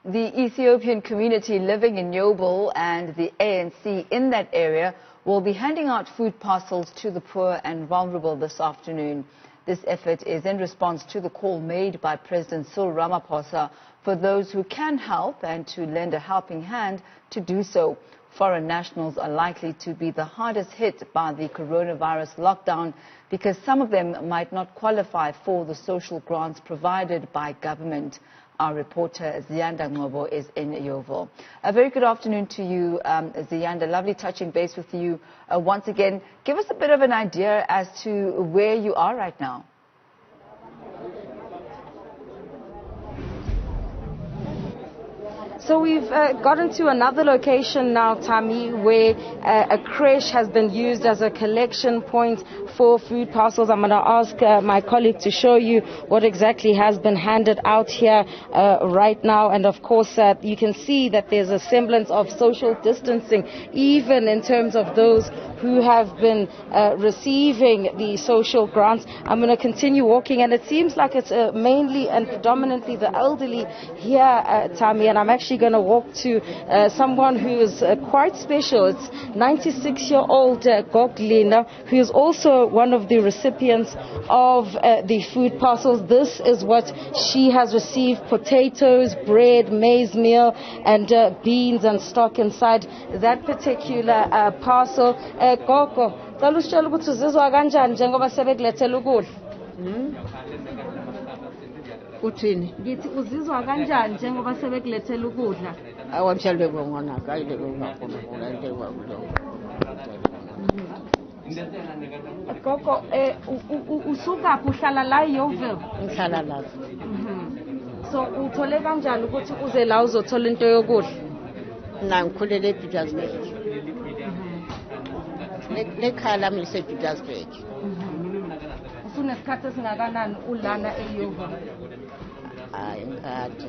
The Ethiopian community living in Yeoville and the ANC in that area will be handing out food parcels to the poor and vulnerable this afternoon. This effort is in response to the call made by President Cyril Ramaphosa for those who can help and to lend a helping hand to do so. Foreign nationals are likely to be the hardest hit by the coronavirus lockdown because some of them might not qualify for the social grants provided by government. Our reporter Ziyanda Ngobo is in Yeoville. A very good afternoon to you, Ziyanda. Lovely touching base with you once again. Give us a bit of an idea as to where you are right now. So we've gotten to another location now, Tammy, where a creche has been used as a collection point for food parcels. I'm going to ask my colleague to show you what exactly has been handed out here right now. And of course, you can see that there's a semblance of social distancing, even in terms of those who have been receiving the social grants. I'm going to continue walking, and it seems like it's mainly and predominantly the elderly here, Tammy, and I'm actually going to walk to someone who is quite special. It's 96-year-old Goglina, who is also one of the recipients of the food parcels. This is what she has received: potatoes, bread, maize meal, and beans and stock inside that particular parcel. Gogo, cela usitshela ukuthi uzizwa kanjani njengoba sebekulethela ukudla? Uthini? Ngithi uzizwa kanjani njengoba sebekulethela ukudla? Awamshalwe ngona kayile ngokukhona into kwakulo. Gogo, usuka uhlala la eYeoville? Ngihlala la. So uthole kanjani ukuthi uze la uzothola into yokudla? Mina ngikhulele ePietersburg. Lekhaya lami lisePietersburg. Usunesikhathi esingakanani ulana eYeoville? Hayi ngikade.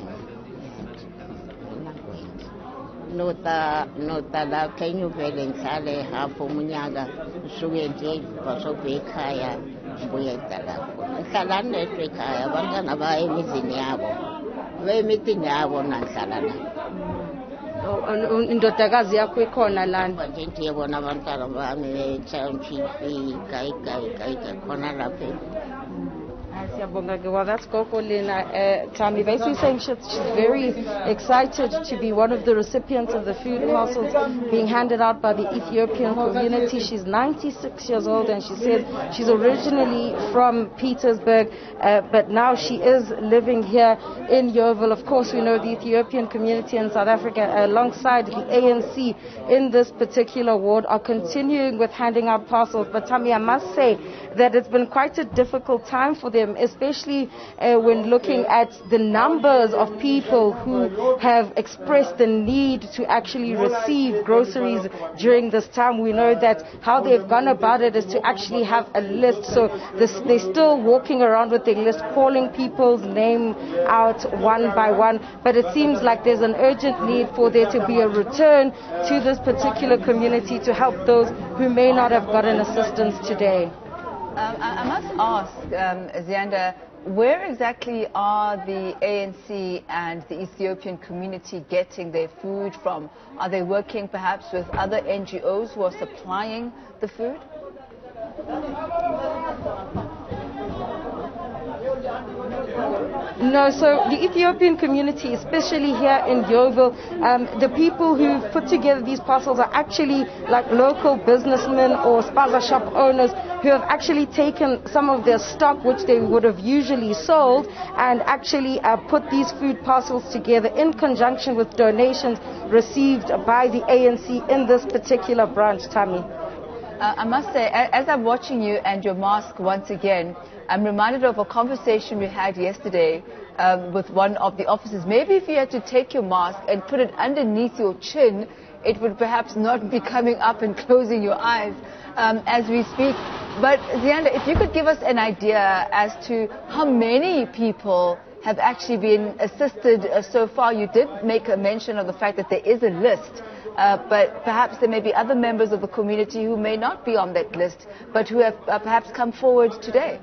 Nota la kenyuvele ngihlale half umunyaka usuke nje basobe ekhaya ngibuye lapho. Ngihlala nedwa ekhaya, abantwana baya emizini yabo. Emizini yabo nangihlala la. Indodakazi yakho ikhona lana? Nje ndiyabona abantwana bami be-township gayi khona lapha. Well, that's Gogo Lina. Tammy basically saying she's very excited to be one of the recipients of the food parcels being handed out by the Ethiopian community. She's 96 years old, and she says she's originally from Petersburg, but now she is living here in Yeoville. Of course, we know the Ethiopian community in South Africa, alongside the ANC in this particular ward, are continuing with handing out parcels. But Tammy, I must say that it's been quite a difficult time for them, especially when looking at the numbers of people who have expressed the need to actually receive groceries during this time. We know that how they've gone about it is to actually have a list. So they're still walking around with their list, calling people's name out one by one. But it seems like there's an urgent need for there to be a return to this particular community to help those who may not have gotten assistance today. I must ask, Ziyanda, where exactly are the ANC and the Ethiopian community getting their food from? Are they working perhaps with other NGOs who are supplying the food? No, so the Ethiopian community, especially here in Yeoville, the people who put together these parcels are actually like local businessmen or spaza shop owners who have actually taken some of their stock, which they would have usually sold, and actually put these food parcels together in conjunction with donations received by the ANC in this particular branch, Tammy. I must say, as I'm watching you and your mask once again, I'm reminded of a conversation we had yesterday with one of the officers. Maybe if you had to take your mask and put it underneath your chin, it would perhaps not be coming up and closing your eyes as we speak. But Ziyanda, if you could give us an idea as to how many people have actually been assisted so far. You did make a mention of the fact that there is a list. But perhaps there may be other members of the community who may not be on that list, but who have perhaps come forward today.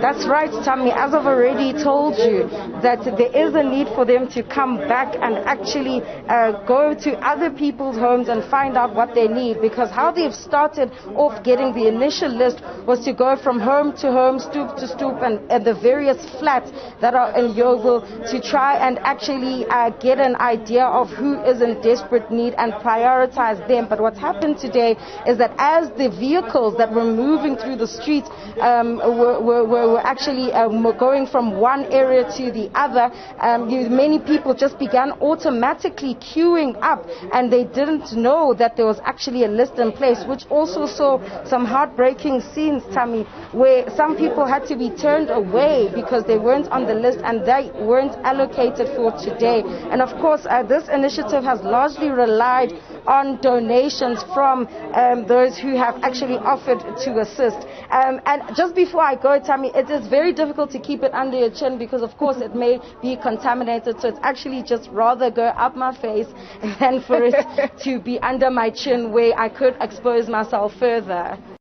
That's right, Tammy. As I've already told you, that there is a need for them to come back and actually go to other people's homes and find out what they need, because how they've started off getting the initial list was to go from home to home, stoop to stoop, and the various flats that are in Yeoville to try and actually get an idea of who is in desperate need and prioritize them. But what's happened today is that as the vehicles that were moving through the streets were actually going from one area to the other, many people just began automatically queuing up, and they didn't know that there was actually a list in place, which also saw some heartbreaking scenes, Tammy, where some people had to be turned away because they weren't on the list and they weren't allocated for today. And of course, this initiative has largely relied on donations from those who have actually offered to assist. And just before I go, Tammy, it is very difficult to keep it under your chin because, of course, it may be contaminated. So it's actually just rather go up my face than for it to be under my chin where I could expose myself further.